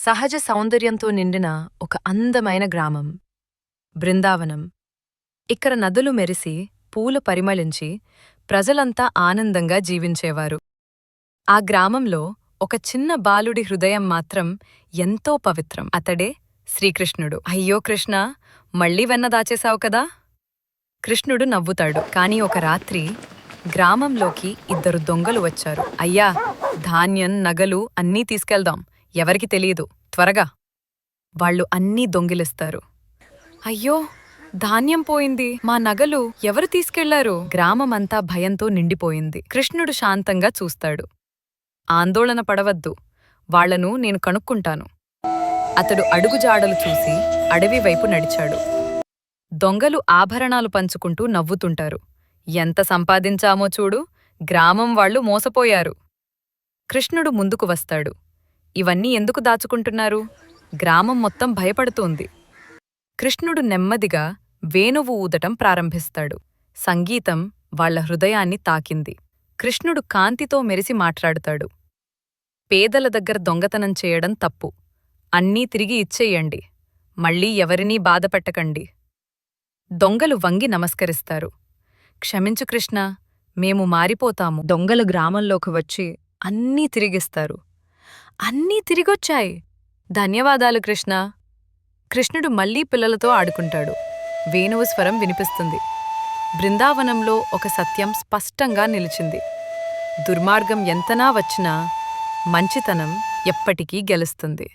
సహజ సౌందర్యంతో నిండిన ఒక అందమైన గ్రామం బృందావనం. ఇక్కడ నదులు మెరిసి పూలు పరిమళించి ప్రజలంతా ఆనందంగా జీవించేవారు. ఆ గ్రామంలో ఒక చిన్న బాలుడి హృదయం మాత్రం ఎంతో పవిత్రం. అతడే శ్రీకృష్ణుడు. అయ్యో కృష్ణ, మళ్ళీ వెన్న దాచేశావు కదా. కృష్ణుడు నవ్వుతాడు. కాని ఒక రాత్రి గ్రామంలోకి ఇద్దరు దొంగలు వచ్చారు. అయ్యా, ధాన్యం నగలు అన్నీ తీసుకెళ్దాం, ఎవరికి తెలియదు, త్వరగా. వాళ్ళు అన్నీ దొంగిలిస్తారు. అయ్యో, ధాన్యం పోయింది, మా నగలు ఎవరు తీసుకెళ్లారు? గ్రామమంతా భయంతో నిండిపోయింది. కృష్ణుడు శాంతంగా చూస్తాడు. ఆందోళన పడవద్దు, వాళ్లను నేను కనుక్కుంటాను. అతడు అడుగుజాడలు చూసి అడవి వైపు నడిచాడు. దొంగలు ఆభరణాలు పంచుకుంటూ నవ్వుతుంటారు. ఎంత సంపాదించామో చూడు, గ్రామం వాళ్ళు మోసపోయారు. కృష్ణుడు ముందుకు వస్తాడు. ఇవన్నీ ఎందుకు దాచుకుంటున్నారు? గ్రామం మొత్తం భయపడుతోంది. కృష్ణుడు నెమ్మదిగా వేణువు ఊదటం ప్రారంభిస్తాడు. సంగీతం వాళ్ల హృదయాన్ని తాకింది. కృష్ణుడు కాంతితో మెరిసి మాట్లాడుతాడు. పేదల దగ్గర దొంగతనం చేయడం తప్పు. అన్నీ తిరిగి ఇచ్చేయండి. మళ్ళీ ఎవరినీ బాధపెట్టకండి. దొంగలు వంగి నమస్కరిస్తారు. క్షమించు కృష్ణ, మేము మారిపోతాము. దొంగలు గ్రామంలోకి వచ్చి అన్నీ తిరిగిస్తారు. అన్నీ తిరిగొచ్చాయి. ధన్యవాదాలు కృష్ణ. కృష్ణుడు మళ్లీ పిల్లలతో ఆడుకుంటాడు. వేణువు స్వరం వినిపిస్తుంది. బృందావనంలో ఒక సత్యం స్పష్టంగా నిలిచింది. దుర్మార్గం ఎంతనా వచ్చినా మంచితనం ఎప్పటికీ గెలుస్తుంది.